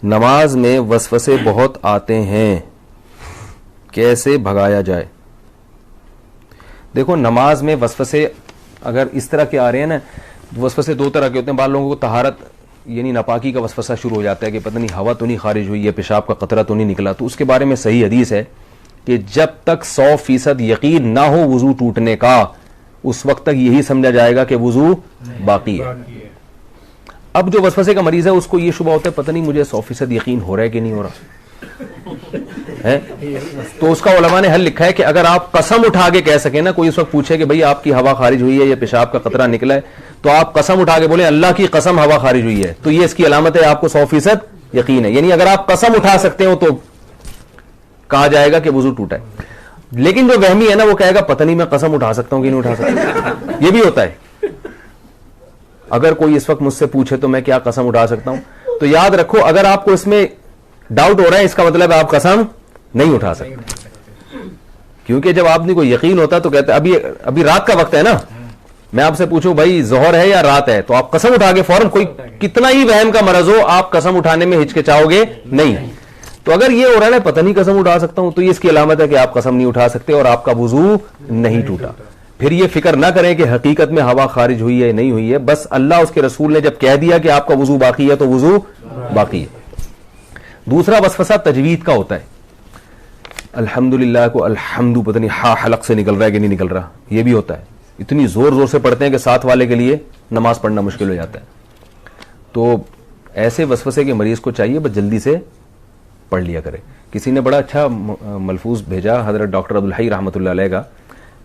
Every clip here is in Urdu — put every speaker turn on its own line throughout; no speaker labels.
نماز میں وسوسے بہت آتے ہیں, کیسے بھگایا جائے؟ دیکھو نماز میں وسوسے اگر اس طرح کے آ رہے ہیں نا, وسوسے دو طرح کے ہوتے ہیں. بعض لوگوں کو طہارت یعنی ناپاکی کا وسوسہ شروع ہو جاتا ہے کہ پتہ نہیں ہوا تو نہیں خارج ہوئی ہے, پیشاب کا قطرہ تو نہیں نکلا, تو اس کے بارے میں صحیح حدیث ہے کہ جب تک 100% یقین نہ ہو وضو ٹوٹنے کا, اس وقت تک یہی سمجھا جائے گا کہ وضو باقی ہے. اب جو وسوسے کا مریض ہے اس کو یہ شبہ ہوتا ہے پتہ نہیں مجھے 100% یقین ہو رہا ہے کہ نہیں ہو رہا ہے, تو اس کا علماء نے حل لکھا ہے کہ اگر آپ قسم اٹھا کے کہہ سکیں نا, کوئی اس وقت پوچھے کہ بھئی آپ کی ہوا خارج ہوئی ہے یا پیشاب کا قطرہ نکلا ہے, تو آپ قسم اٹھا کے بولیں اللہ کی قسم ہوا خارج ہوئی ہے, تو یہ اس کی علامت ہے آپ کو 100% یقین ہے. یعنی اگر آپ قسم اٹھا سکتے ہو تو کہا جائے گا کہ وضو ٹوٹا ہے. لیکن جو وہمی ہے نا وہ کہے گا پتہ نہیں میں قسم اٹھا سکتا ہوں کہ نہیں اٹھا سکتا, یہ بھی ہوتا ہے. اگر کوئی اس وقت مجھ سے پوچھے تو میں کیا قسم اٹھا سکتا ہوں, تو یاد رکھو اگر آپ کو اس میں ڈاؤٹ ہو رہا ہے اس کا مطلب آپ قسم نہیں اٹھا سکتے, کیونکہ جب آدمی کو یقین ہوتا تو کہتا ہے ابھی رات کا وقت ہے نا, میں آپ سے پوچھوں بھائی ظہر ہے یا رات ہے, تو آپ قسم اٹھا کے فوراً, کوئی کتنا ہی وہم کا مرض ہو آپ قسم اٹھانے میں ہچکچاؤ گے نہیں. تو اگر یہ ہو رہا ہے پتہ نہیں قسم اٹھا سکتا ہوں, تو یہ اس کی علامت ہے کہ آپ قسم نہیں اٹھا سکتے اور آپ کا وضو نہیں ٹوٹا. پھر یہ فکر نہ کریں کہ حقیقت میں ہوا خارج ہوئی ہے نہیں ہوئی ہے, بس اللہ اس کے رسول نے جب کہہ دیا کہ آپ کا وضو باقی ہے تو وضو باقی ہے. دوسرا وسوسہ تجوید کا ہوتا ہے. الحمدللہ کو الحمد پتہ نہیں ہا حلق سے نکل رہا ہے کہ نہیں نکل رہا, یہ بھی ہوتا ہے. اتنی زور زور سے پڑھتے ہیں کہ ساتھ والے کے لیے نماز پڑھنا مشکل ہو جاتا ہے. تو ایسے وسوسے کے مریض کو چاہیے بس جلدی سے پڑھ لیا کرے. کسی نے بڑا اچھا ملفوظ بھیجا حضرت ڈاکٹر عبدالحی رحمۃ اللہ علیہ کا,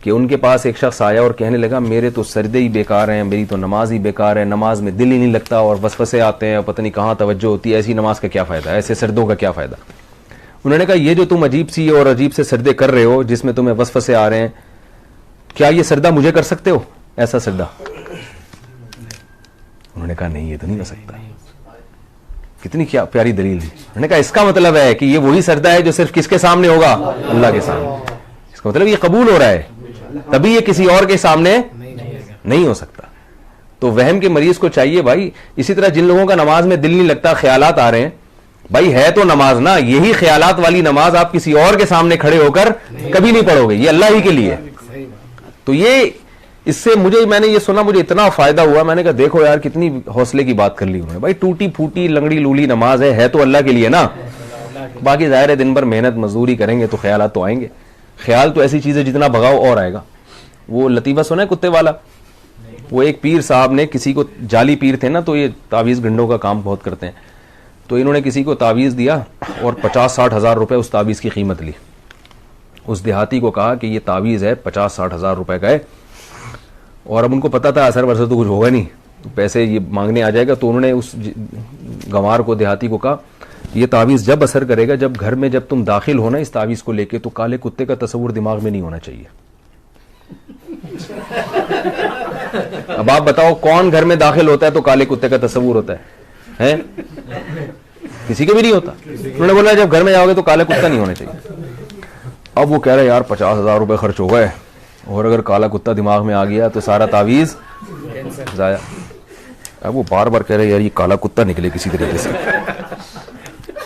کہ ان کے پاس ایک شخص آیا اور کہنے لگا میرے تو سردے ہی بیکار ہیں, میری تو نماز ہی بیکار ہے, نماز میں دل ہی نہیں لگتا اور وسوسے آتے ہیں, پتہ نہیں کہاں توجہ ہوتی ہے, ایسی نماز کا کیا فائدہ, ایسے سردوں کا کیا فائدہ. انہوں نے کہا یہ جو تم عجیب سی اور عجیب سے سردے کر رہے ہو جس میں تمہیں وسوسے آ رہے ہیں, کیا یہ سردہ مجھے کر سکتے ہو ایسا سردہ؟ انہوں نے کہا نہیں یہ تو نہیں کر سکتا. کتنی کیا پیاری دلیل دی. انہوں نے کہا اس کا مطلب ہے کہ یہ وہی سردہ ہے جو صرف کس کے سامنے ہوگا, اللہ کے سامنے. اس کا مطلب یہ قبول ہو رہا ہے, تبھی یہ کسی اور کے سامنے نہیں ہو سکتا. تو وہم کے مریض کو چاہیے بھائی, اسی طرح جن لوگوں کا نماز میں دل نہیں لگتا, خیالات آ رہے ہیں, بھائی ہے تو نماز نا, یہی خیالات والی نماز آپ کسی اور کے سامنے کھڑے ہو کر کبھی نہیں پڑھو گے, یہ اللہ ہی کے لیے. تو یہ اس سے میں نے یہ سنا, مجھے اتنا فائدہ ہوا, میں نے کہا دیکھو یار کتنی حوصلے کی بات کر لی انہوں نے. بھائی ٹوٹی پھوٹی لنگڑی لولی نماز ہے تو اللہ کے لیے نا, باقی ظاہر ہے دن بھر محنت مزدوری کریں گے تو خیالات تو آئیں گے. خیال تو ایسی چیز ہے جتنا بھگاؤ اور آئے گا. وہ لطیفہ سنا ہے کتے والا, وہ ایک پیر صاحب نے کسی کو, جعلی پیر تھے نا تو یہ تعویذ گنڈوں کا کام بہت کرتے ہیں, تو انہوں نے کسی کو تعویذ دیا اور 50-60 ہزار روپے اس تعویذ کی قیمت لی. اس دیہاتی کو کہا کہ یہ تعویذ ہے 50-60 ہزار روپے کا ہے, اور اب ان کو پتا تھا اثر ورثہ تو کچھ ہوگا نہیں, تو پیسے یہ مانگنے آ جائے گا. تو انہوں نے اس گنوار کو, دیہاتی کو کہا یہ تعویذ جب اثر کرے گا, جب گھر میں جب تم داخل ہونا اس تعویذ کو لے کے, تو کالے کتے کا تصور دماغ میں نہیں ہونا چاہیے. اب آپ بتاؤ کون گھر میں داخل ہوتا ہے تو کالے کتے کا تصور ہوتا ہے؟ کسی کے بھی نہیں ہوتا. انہوں نے بولا جب گھر میں جاؤ گے تو کالا کتا نہیں ہونا چاہیے. اب وہ کہہ رہے یار 50 ہزار روپے خرچ ہو گئے, اور اگر کالا کتا دماغ میں آ گیا تو سارا تعویذ ضائع. اب وہ بار بار کہہ رہے یار یہ کالا کتا نکلے کسی طریقے سے,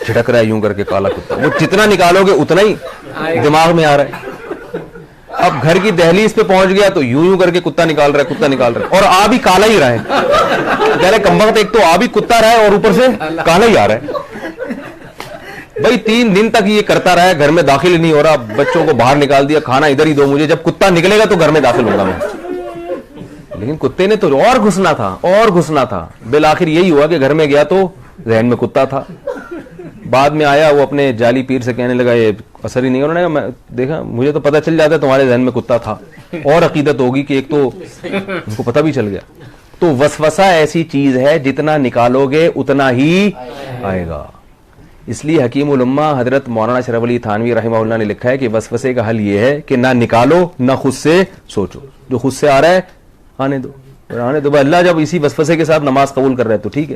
چھٹک رہا ہے یوں کر کے کالا کتا. وہ جتنا نکالو گے اتنا ہی دماغ میں آ رہا ہے. اب گھر کی دہلیز پہ پہنچ گیا تو یوں کر کے کتا نکال رہا ہے, اور آ بھی کالا ہی رہا ہے. پہلے کمبخت ایک تو آ بھی کتا رہا ہے اور اوپر سے کالا ہی آ رہا ہے. بھائی 3 دن تک یہ کرتا رہا ہے, گھر میں داخل ہی نہیں ہو رہا, بچوں کو باہر نکال دیا, کھانا ادھر ہی دو مجھے, جب کتا نکلے گا تو گھر میں داخل ہوگا میں. لیکن کتے نے تو اور گھسنا تھا. بالآخر یہی ہوا کہ گھر میں گیا تو ذہن میں کتا تھا. بعد میں آیا وہ اپنے جعلی پیر سے کہنے لگا یہ اثر ہی نہیں. انہوں نے کہا میں دیکھا مجھے تو پتہ چل جاتا ہے تمہارے ذہن میں کتا تھا, اور عقیدت ہوگی کہ ایک تو ان کو پتہ بھی چل گیا. تو وسوسہ ایسی چیز ہے جتنا نکالو گے اتنا ہی آئے گا. اس لیے حکیم الامہ حضرت مولانا اشرف علی تھانوی رحمہ اللہ نے لکھا ہے کہ وسوسے کا حل یہ ہے کہ نہ نکالو نہ خود سے سوچو. جو خود سے آ رہا ہے آنے دو. اللہ جب اسی وسوسے کے ساتھ نماز قبول کر رہے تو ٹھیک ہے.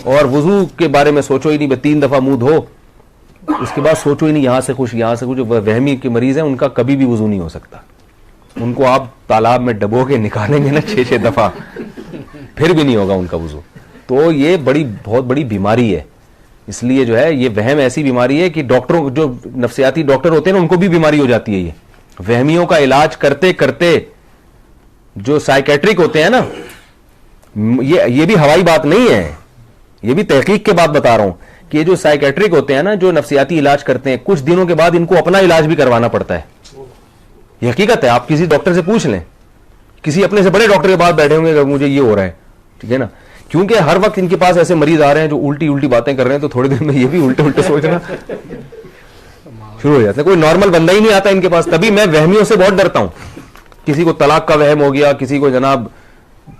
اور وضو کے بارے میں سوچو ہی نہیں, 3 دفعہ منہ دھو, اس کے بعد سوچو ہی نہیں یہاں سے خوش یہاں سے خوش. جو وہمی کے مریض ہیں ان کا کبھی بھی وضو نہیں ہو سکتا. ان کو آپ تالاب میں ڈبو کے نکالیں گے نا 6 دفعہ, پھر بھی نہیں ہوگا ان کا وضو. تو یہ بہت بڑی بیماری ہے. اس لیے جو ہے یہ وہم ایسی بیماری ہے کہ ڈاکٹروں جو نفسیاتی ڈاکٹر ہوتے ہیں نا ان کو بھی بیماری ہو جاتی ہے. یہ وہمیوں کا علاج کرتے کرتے جو سائیکیٹرک ہوتے ہیں نا, یہ بھی ہوائی بات نہیں ہے, یہ بھی تحقیق کے بعد بتا رہا ہوں کہ یہ جو سائیکیٹرک ہوتے ہیں نا جو نفسیاتی علاج کرتے ہیں, کچھ دنوں کے بعد ان کو اپنا علاج بھی کروانا پڑتا ہے. یہ حقیقت ہے, آپ کسی ڈاکٹر سے پوچھ لیں, کسی اپنے سے بڑے ڈاکٹر کے پاس بیٹھے ہوں گے کہ مجھے یہ ہو رہا ہے, ٹھیک ہے نا, کیونکہ ہر وقت ان کے پاس ایسے مریض آ رہے ہیں جو الٹی الٹی باتیں کر رہے ہیں, تو تھوڑے دن میں یہ بھی الٹے الٹے سوچنا شروع ہو جاتا ہے. کوئی نارمل بندہ ہی نہیں آتا ان کے پاس. تبھی میں وہمیوں سے بہت ڈرتا ہوں. کسی کو طلاق کا وہم ہو گیا, کسی کو جناب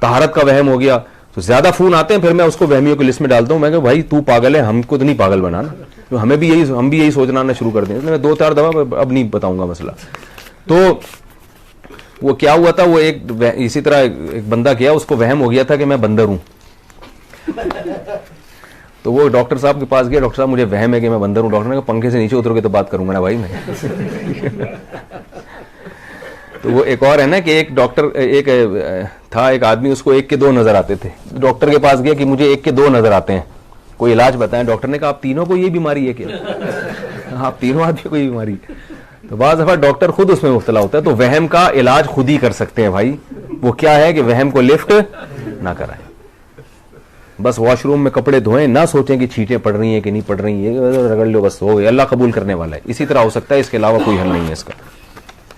طہارت کا وہم ہو گیا, تو زیادہ فون آتے ہیں, پھر میں اس کو وہمیوں کی لسٹ میں ڈالتا ہوں. میں کہ بھائی تو پاگل ہے, ہم کو تو نہیں پاگل بنانا, تو ہم بھی یہی سوچنا آنا شروع کر دیں. میں 2-4 دفعہ اب نہیں بتاؤں گا مسئلہ. تو وہ کیا ہوا تھا, وہ ایک اسی طرح ایک بندہ کیا, اس کو وہم ہو گیا تھا کہ میں بندر ہوں. تو وہ ڈاکٹر صاحب کے پاس گیا, ڈاکٹر صاحب مجھے وہم ہے کہ میں بندر ہوں. ڈاکٹر نے کہا پنکھے سے نیچے اتر کے تو بات کروں گا نا بھائی میں. تو وہ ایک اور ہے نا کہ ایک ڈاکٹر ایک تھا, ایک آدمی, اس کو 1 کے 2 نظر آتے تھے. ڈاکٹر کے پاس گیا کہ مجھے 1 کے 2 نظر آتے ہیں, کوئی علاج بتائیں. ڈاکٹر نے کہا آپ تینوں کو یہ بیماری ہے کیا؟ آپ تینوں آدمی کو یہ بیماری. تو بعض دفعہ ڈاکٹر خود اس میں مبتلا ہوتا ہے. تو وہم کا علاج خود ہی کر سکتے ہیں بھائی. وہ کیا ہے کہ وہم کو لفٹ نہ کرائیں, بس واش روم میں کپڑے دھوئیں, نہ سوچیں کہ چھینٹیں پڑ رہی ہیں کہ نہیں پڑ رہی ہیں, رگڑ لو بس, ہو گیا, اللہ قبول کرنے والا ہے. اسی طرح ہو سکتا ہے, اس کے علاوہ کوئی حل نہیں ہے اس کا.